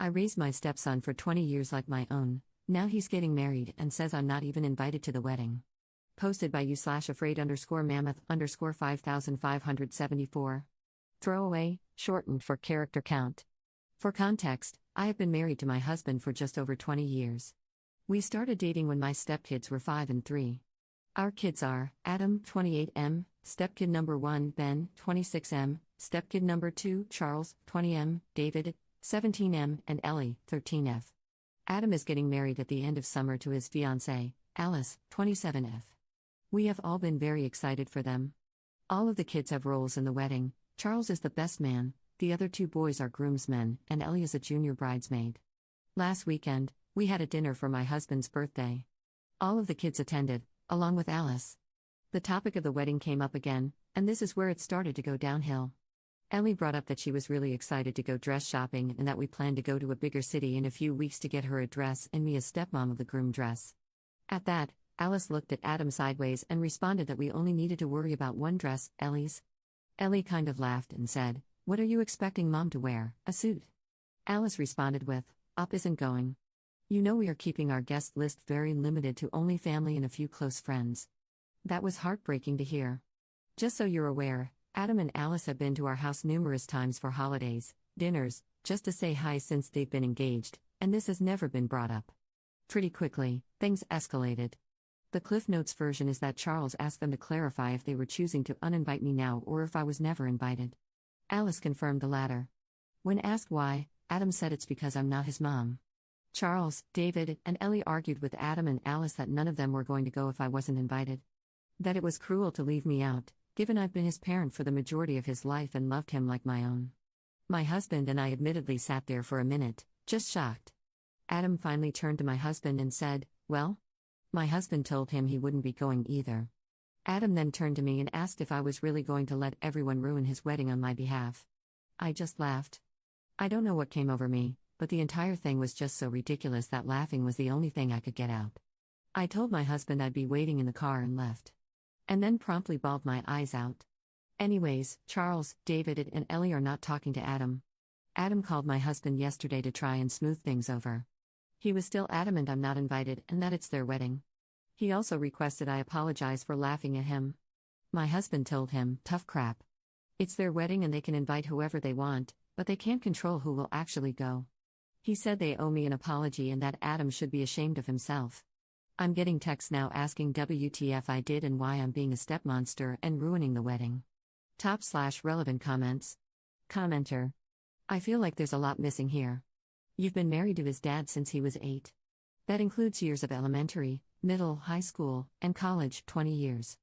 I raised my stepson for 20 years like my own. Now he's getting married and says I'm not even invited to the wedding. Posted by you/afraid_mammoth_5574. Throwaway, shortened for character count. For context, I have been married to my husband for just over 20 years. We started dating when my stepkids were 5 and 3. Our kids are Adam, 28M, stepkid number 1, Ben, 26M, stepkid number 2, Charles, 20M, David, 17M, and Ellie, 13F. Adam is getting married at the end of summer to his fiancée, Alice, 27F. We have all been very excited for them. All of the kids have roles in the wedding. Charles is the best man, the other 2 boys are groomsmen, and Ellie is a junior bridesmaid. Last weekend, we had a dinner for my husband's birthday. All of the kids attended, along with Alice. The topic of the wedding came up again, and this is where it started to go downhill. Ellie brought up that she was really excited to go dress shopping and that we planned to go to a bigger city in a few weeks to get her a dress and me a stepmom of the groom dress. At that, Alice looked at Adam sideways and responded that we only needed to worry about one dress, Ellie's. Ellie kind of laughed and said, "What are you expecting mom to wear, a suit?" Alice responded with, "Op isn't going. You know we are keeping our guest list very limited to only family and a few close friends." That was heartbreaking to hear. Just so you're aware, Adam and Alice have been to our house numerous times for holidays, dinners, just to say hi since they've been engaged, and this has never been brought up. Pretty quickly, things escalated. The Cliff Notes version is that Charles asked them to clarify if they were choosing to uninvite me now or if I was never invited. Alice confirmed the latter. When asked why, Adam said it's because I'm not his mom. Charles, David, and Ellie argued with Adam and Alice that none of them were going to go if I wasn't invited. That it was cruel to leave me out, given I've been his parent for the majority of his life and loved him like my own. My husband and I admittedly sat there for a minute, just shocked. Adam finally turned to my husband and said, "Well?" My husband told him he wouldn't be going either. Adam then turned to me and asked if I was really going to let everyone ruin his wedding on my behalf. I just laughed. I don't know what came over me, but the entire thing was just so ridiculous that laughing was the only thing I could get out. I told my husband I'd be waiting in the car and left. And then promptly bawled my eyes out. Anyways, Charles, David, and Ellie are not talking to Adam. Adam called my husband yesterday to try and smooth things over. He was still adamant I'm not invited and that it's their wedding. He also requested I apologize for laughing at him. My husband told him, "Tough crap. It's their wedding and they can invite whoever they want, but they can't control who will actually go." He said they owe me an apology and that Adam should be ashamed of himself. I'm getting texts now asking WTF I did and why I'm being a stepmonster and ruining the wedding. Top/relevant comments. Commenter. I feel like there's a lot missing here. You've been married to his dad since he was 8. That includes years of elementary, middle, high school, and college, 20 years.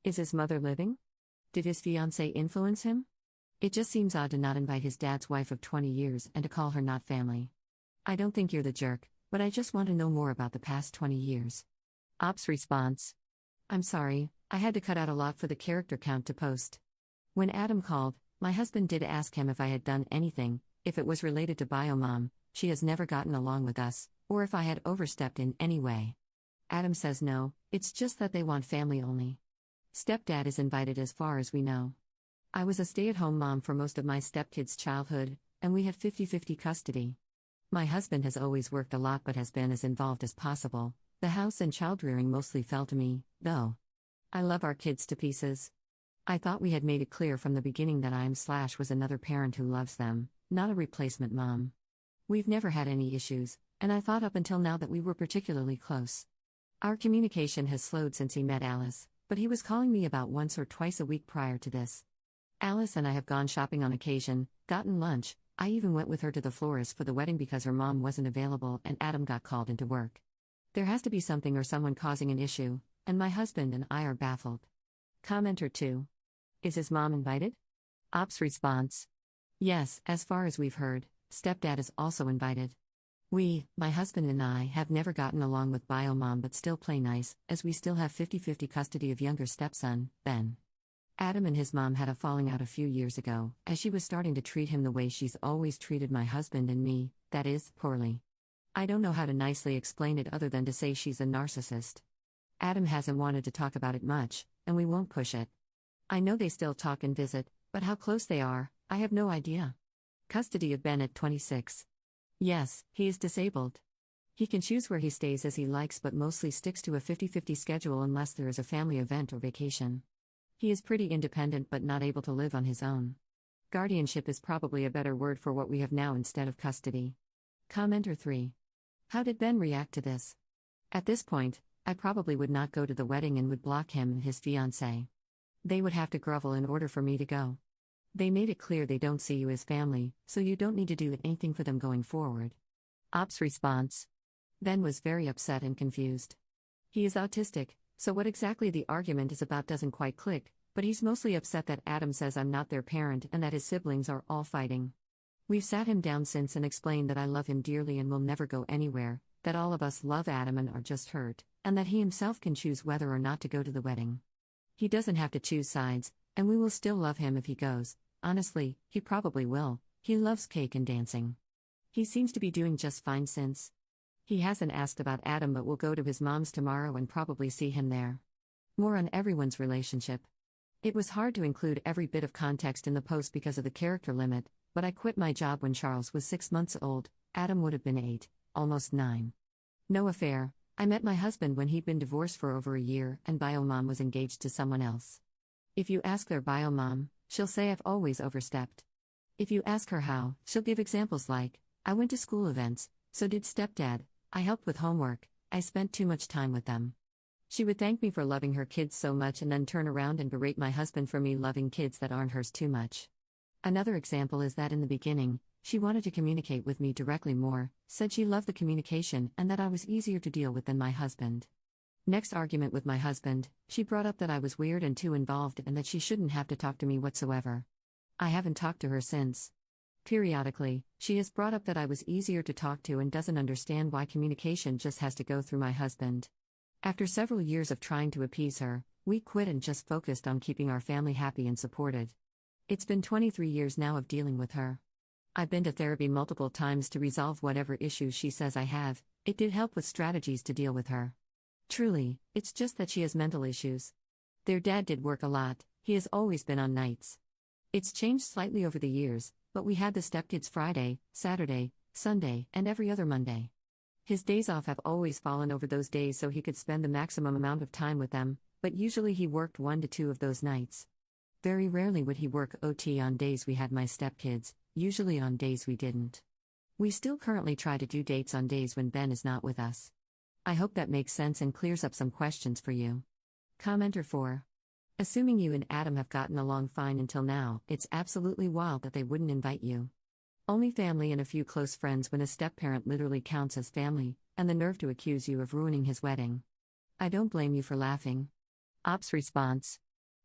Is his mother living? Did his fiancée influence him? It just seems odd to not invite his dad's wife of 20 years and to call her not family. I don't think you're the jerk, but I just want to know more about the past 20 years. Op's response. I'm sorry, I had to cut out a lot for the character count to post. When Adam called, my husband did ask him if I had done anything, if it was related to biomom, she has never gotten along with us, or if I had overstepped in any way. Adam says no, it's just that they want family only. Stepdad is invited as far as we know. I was a stay-at-home mom for most of my stepkids' childhood, and we had 50-50 custody. My husband has always worked a lot but has been as involved as possible. The house and child-rearing mostly fell to me, though. I love our kids to pieces. I thought we had made it clear from the beginning that was another parent who loves them, not a replacement mom. We've never had any issues, and I thought up until now that we were particularly close. Our communication has slowed since he met Alice, but he was calling me about once or twice a week prior to this. Alice and I have gone shopping on occasion, gotten lunch. I even went with her to the florist for the wedding because her mom wasn't available and Adam got called into work. There has to be something or someone causing an issue, and my husband and I are baffled. Commenter 2. Is his mom invited? Op's response. Yes, as far as we've heard, stepdad is also invited. We, my husband and I, have never gotten along with biomom but still play nice, as we still have 50-50 custody of younger stepson, Ben. Adam and his mom had a falling out a few years ago, as she was starting to treat him the way she's always treated my husband and me, that is, poorly. I don't know how to nicely explain it other than to say she's a narcissist. Adam hasn't wanted to talk about it much, and we won't push it. I know they still talk and visit, but how close they are, I have no idea. Custody of Ben at 26. Yes, he is disabled. He can choose where he stays as he likes but mostly sticks to a 50-50 schedule unless there is a family event or vacation. He is pretty independent but not able to live on his own. Guardianship is probably a better word for what we have now instead of custody. Commenter 3. How did Ben react to this? At this point, I probably would not go to the wedding and would block him and his fiancée. They would have to grovel in order for me to go. They made it clear they don't see you as family, so you don't need to do anything for them going forward. Op's response. Ben was very upset and confused. He is autistic, so what exactly the argument is about doesn't quite click, but he's mostly upset that Adam says I'm not their parent and that his siblings are all fighting. We've sat him down since and explained that I love him dearly and will never go anywhere, that all of us love Adam and are just hurt, and that he himself can choose whether or not to go to the wedding. He doesn't have to choose sides, and we will still love him if he goes. Honestly, he probably will. He loves cake and dancing. He seems to be doing just fine since. He hasn't asked about Adam but will go to his mom's tomorrow and probably see him there. More on everyone's relationship. It was hard to include every bit of context in the post because of the character limit, but I quit my job when Charles was 6 months old, Adam would have been 8, almost 9. No affair. I met my husband when he'd been divorced for over a year and bio mom was engaged to someone else. If you ask their bio mom, she'll say I've always overstepped. If you ask her how, she'll give examples like, I went to school events, so did stepdad, I helped with homework, I spent too much time with them. She would thank me for loving her kids so much and then turn around and berate my husband for me loving kids that aren't hers too much. Another example is that in the beginning, she wanted to communicate with me directly more, said she loved the communication and that I was easier to deal with than my husband. Next argument with my husband, she brought up that I was weird and too involved and that she shouldn't have to talk to me whatsoever. I haven't talked to her since. Periodically, she has brought up that I was easier to talk to and doesn't understand why communication just has to go through my husband. After several years of trying to appease her, we quit and just focused on keeping our family happy and supported. It's been 23 years now of dealing with her. I've been to therapy multiple times to resolve whatever issues she says I have. It did help with strategies to deal with her. Truly, it's just that she has mental issues. Their dad did work a lot, he has always been on nights. It's changed slightly over the years, but we had the stepkids Friday, Saturday, Sunday, and every other Monday. His days off have always fallen over those days so he could spend the maximum amount of time with them, but usually he worked 1 to 2 of those nights. Very rarely would he work OT on days we had my stepkids, usually on days we didn't. We still currently try to do dates on days when Ben is not with us. I hope that makes sense and clears up some questions for you. Commenter 4. Assuming you and Adam have gotten along fine until now, it's absolutely wild that they wouldn't invite you. Only family and a few close friends when a step-parent literally counts as family, and the nerve to accuse you of ruining his wedding. I don't blame you for laughing. Op's response.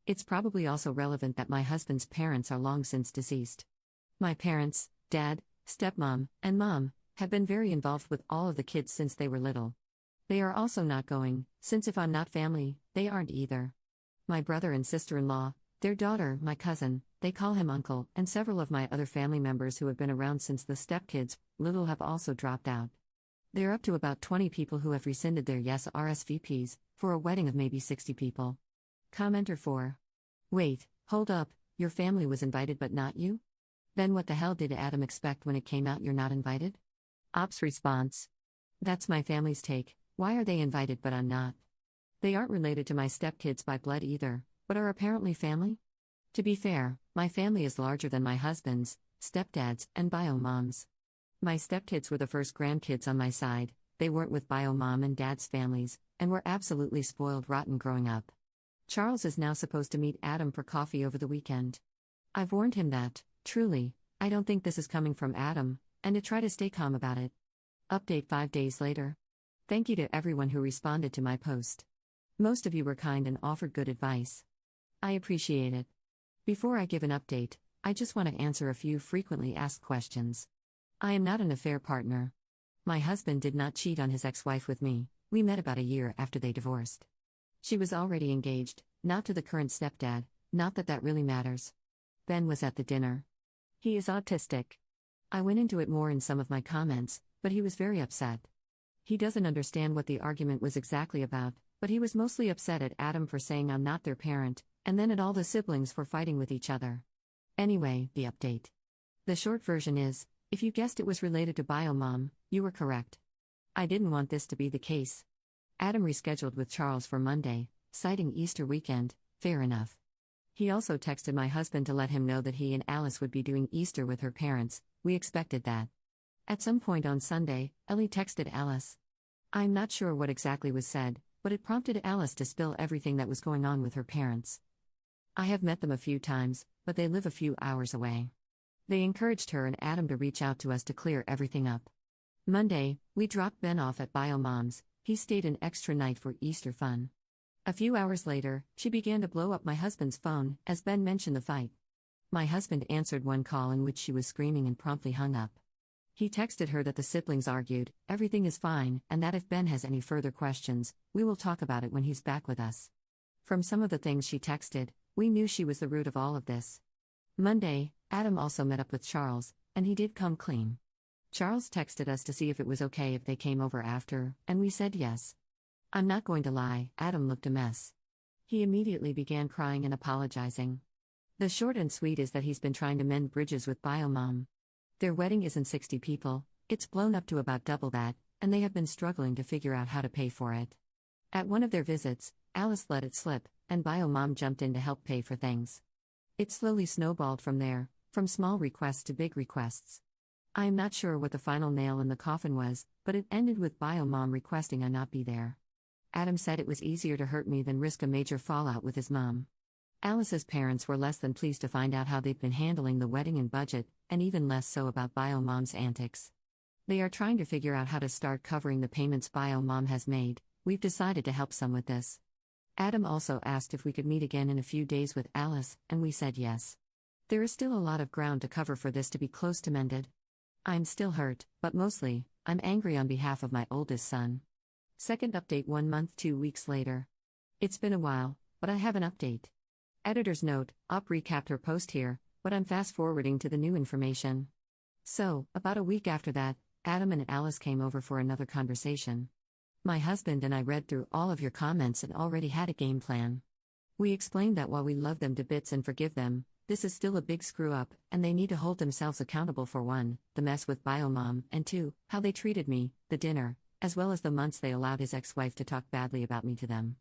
It's probably also relevant that my husband's parents are long since deceased. My parents, dad, stepmom, and mom, have been very involved with all of the kids since they were little. They are also not going, since if I'm not family, they aren't either. My brother and sister-in-law, their daughter, my cousin, they call him uncle, and several of my other family members who have been around since the stepkids, little have also dropped out. They're up to about 20 people who have rescinded their yes RSVPs, for a wedding of maybe 60 people. Commenter 4. Wait, hold up, your family was invited but not you? Then what the hell did Adam expect when it came out you're not invited? Op's response. That's my family's take, why are they invited but I'm not? They aren't related to my stepkids by blood either, but are apparently family? To be fair, my family is larger than my husband's, stepdad's, and bio mom's. My stepkids were the first grandkids on my side, they weren't with bio mom and dad's families, and were absolutely spoiled rotten growing up. Charles is now supposed to meet Adam for coffee over the weekend. I've warned him that, truly, I don't think this is coming from Adam, and to try to stay calm about it. Update 5 days later. Thank you to everyone who responded to my post. Most of you were kind and offered good advice. I appreciate it. Before I give an update, I just want to answer a few frequently asked questions. I am not an affair partner. My husband did not cheat on his ex-wife with me, we met about a year after they divorced. She was already engaged, not to the current stepdad, not that that really matters. Ben was at the dinner. He is autistic. I went into it more in some of my comments, but he was very upset. He doesn't understand what the argument was exactly about, but he was mostly upset at Adam for saying I'm not their parent, and then at all the siblings for fighting with each other. Anyway, the update. The short version is, If you guessed it was related to biomom, you were correct. I didn't want this to be the case. Adam rescheduled with Charles for Monday, citing Easter weekend. Fair enough. He also texted my husband to let him know that he and Alice would be doing Easter with her parents. We expected that. At some point on Sunday, Ellie texted Alice. I'm not sure what exactly was said, but it prompted Alice to spill everything that was going on with her parents. I have met them a few times, but they live a few hours away. They encouraged her and Adam to reach out to us to clear everything up. Monday, we dropped Ben off at Biomom's. He stayed an extra night for Easter fun. A few hours later, she began to blow up my husband's phone, as Ben mentioned the fight. My husband answered one call in which she was screaming and promptly hung up. He texted her that the siblings argued, everything is fine, and that if Ben has any further questions, we will talk about it when he's back with us. From some of the things she texted, we knew she was the root of all of this. Monday, Adam also met up with Charles, and he did come clean. Charles texted us to see if it was okay if they came over after, and we said yes. I'm not going to lie, Adam looked a mess. He immediately began crying and apologizing. The short and sweet is that he's been trying to mend bridges with Biomom. Their wedding isn't 60 people, it's blown up to about double that, and they have been struggling to figure out how to pay for it. At one of their visits, Alice let it slip, and Biomom jumped in to help pay for things. It slowly snowballed from there, from small requests to big requests. I am not sure what the final nail in the coffin was, but it ended with Biomom requesting I not be there. Adam said it was easier to hurt me than risk a major fallout with his mom. Alice's parents were less than pleased to find out how they've been handling the wedding and budget, and even less so about Biomom's antics. They are trying to figure out how to start covering the payments Biomom has made. We've decided to help some with this. Adam also asked if we could meet again in a few days with Alice, and we said yes. There is still a lot of ground to cover for this to be close to mended. I'm still hurt, but mostly, I'm angry on behalf of my oldest son. Second update 1 month 2 weeks later. It's been a while, but I have an update. Editor's note, Op recapped her post here, but I'm fast forwarding to the new information. So, about a week after that, Adam and Alice came over for another conversation. My husband and I read through all of your comments and already had a game plan. We explained that while we love them to bits and forgive them, this is still a big screw-up, and they need to hold themselves accountable for 1, the mess with Biomom, and 2, how they treated me, the dinner, as well as the months they allowed his ex-wife to talk badly about me to them.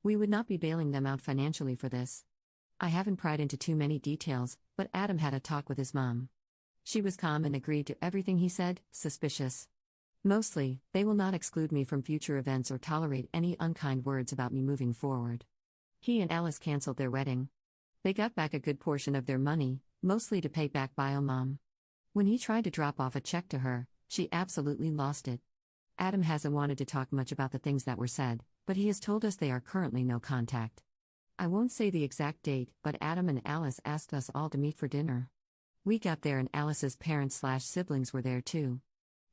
We would not be bailing them out financially for this. I haven't pried into too many details, but Adam had a talk with his mom. She was calm and agreed to everything he said, suspicious. Mostly, they will not exclude me from future events or tolerate any unkind words about me moving forward. He and Alice canceled their wedding. They got back a good portion of their money, mostly to pay back Biomom. When he tried to drop off a check to her, she absolutely lost it. Adam hasn't wanted to talk much about the things that were said, but he has told us they are currently no contact. I won't say the exact date, but Adam and Alice asked us all to meet for dinner. We got there and Alice's parents/siblings were there too.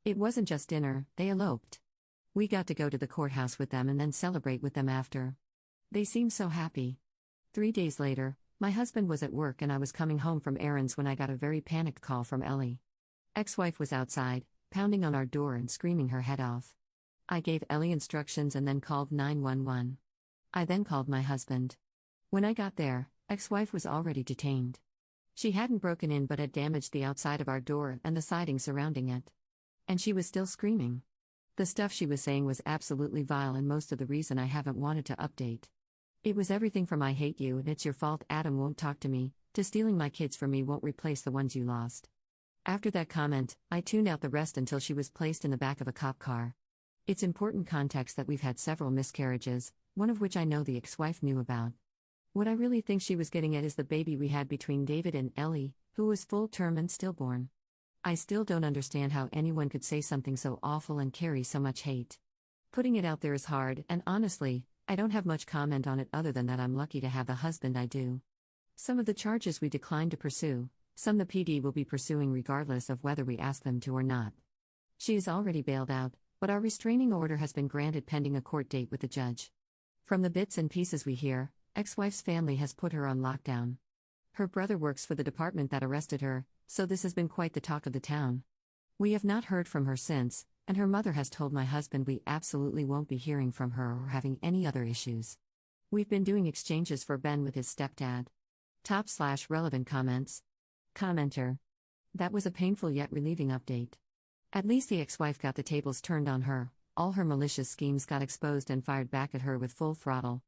It wasn't just dinner, they eloped. We got to go to the courthouse with them and then celebrate with them after. They seemed so happy. 3 days later, my husband was at work and I was coming home from errands when I got a very panicked call from Ellie. Ex-wife was outside, pounding on our door and screaming her head off. I gave Ellie instructions and then called 911. I then called my husband. When I got there, ex-wife was already detained. She hadn't broken in but had damaged the outside of our door and the siding surrounding it. And she was still screaming. The stuff she was saying was absolutely vile and most of the reason I haven't wanted to update. It was everything from I hate you and it's your fault Adam won't talk to me, to stealing my kids from me won't replace the ones you lost. After that comment, I tuned out the rest until she was placed in the back of a cop car. It's important context that we've had several miscarriages, one of which I know the ex-wife knew about. What I really think she was getting at is the baby we had between David and Ellie, who was full term and stillborn. I still don't understand how anyone could say something so awful and carry so much hate. Putting it out there is hard, and honestly, I don't have much comment on it other than that I'm lucky to have the husband I do. Some of the charges we declined to pursue, some the PD will be pursuing regardless of whether we ask them to or not. She is already bailed out, but our restraining order has been granted pending a court date with the judge. From the bits and pieces we hear, ex-wife's family has put her on lockdown. Her brother works for the department that arrested her, so this has been quite the talk of the town. We have not heard from her since, and her mother has told my husband we absolutely won't be hearing from her or having any other issues. We've been doing exchanges for Ben with his stepdad. Top/relevant comments. Commenter. That was a painful yet relieving update. At least the ex-wife got the tables turned on her, all her malicious schemes got exposed and fired back at her with full throttle.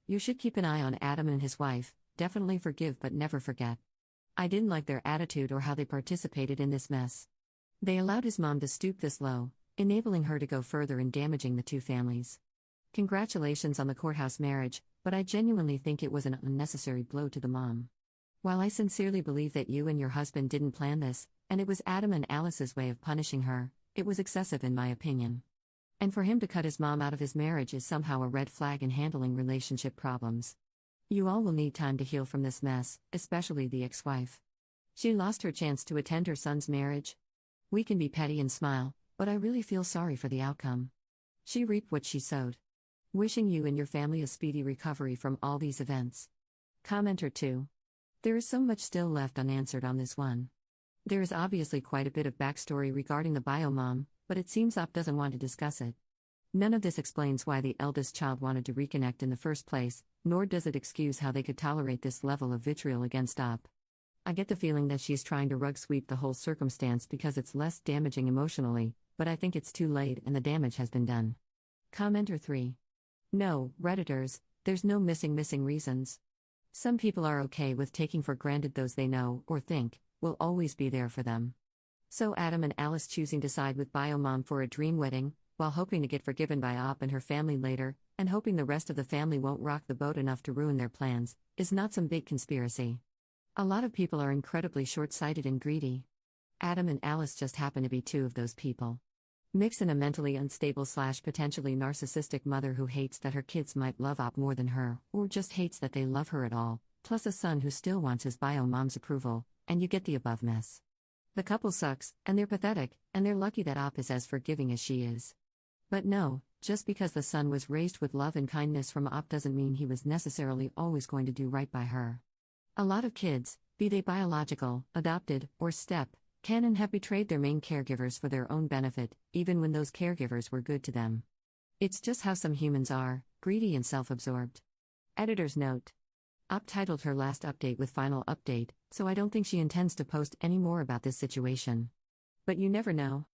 You should keep an eye on Adam and his wife, definitely forgive but never forget. I didn't like their attitude or how they participated in this mess. They allowed his mom to stoop this low, enabling her to go further in damaging the two families. Congratulations on the courthouse marriage, but I genuinely think it was an unnecessary blow to the mom. While I sincerely believe that you and your husband didn't plan this, and it was Adam and Alice's way of punishing her, it was excessive in my opinion. And for him to cut his mom out of his marriage is somehow a red flag in handling relationship problems. You all will need time to heal from this mess, especially the ex-wife. She lost her chance to attend her son's marriage. We can be petty and smile, but I really feel sorry for the outcome. She reaped what she sowed. Wishing you and your family a speedy recovery from all these events. Commenter 2. There is so much still left unanswered on this one. There is obviously quite a bit of backstory regarding the bio-mom, but it seems Op doesn't want to discuss it. None of this explains why the eldest child wanted to reconnect in the first place, nor does it excuse how they could tolerate this level of vitriol against Op. I get the feeling that she's trying to rug sweep the whole circumstance because it's less damaging emotionally, but I think it's too late and the damage has been done. Commenter 3. No, Redditors, there's no missing reasons. Some people are okay with taking for granted those they know, or think, will always be there for them. So Adam and Alice choosing to side with bio-mom for a dream wedding, while hoping to get forgiven by Op and her family later, and hoping the rest of the family won't rock the boat enough to ruin their plans, is not some big conspiracy. A lot of people are incredibly short-sighted and greedy. Adam and Alice just happen to be two of those people. Mix in a mentally unstable / potentially narcissistic mother who hates that her kids might love Op more than her, or just hates that they love her at all, plus a son who still wants his bio-mom's approval, and you get the above mess. The couple sucks, and they're pathetic, and they're lucky that Op is as forgiving as she is. But no, just because the son was raised with love and kindness from Op doesn't mean he was necessarily always going to do right by her. A lot of kids, be they biological, adopted, or step, can and have betrayed their main caregivers for their own benefit, even when those caregivers were good to them. It's just how some humans are, greedy and self-absorbed. Editor's note. Op titled her last update with final update, so I don't think she intends to post any more about this situation. But you never know.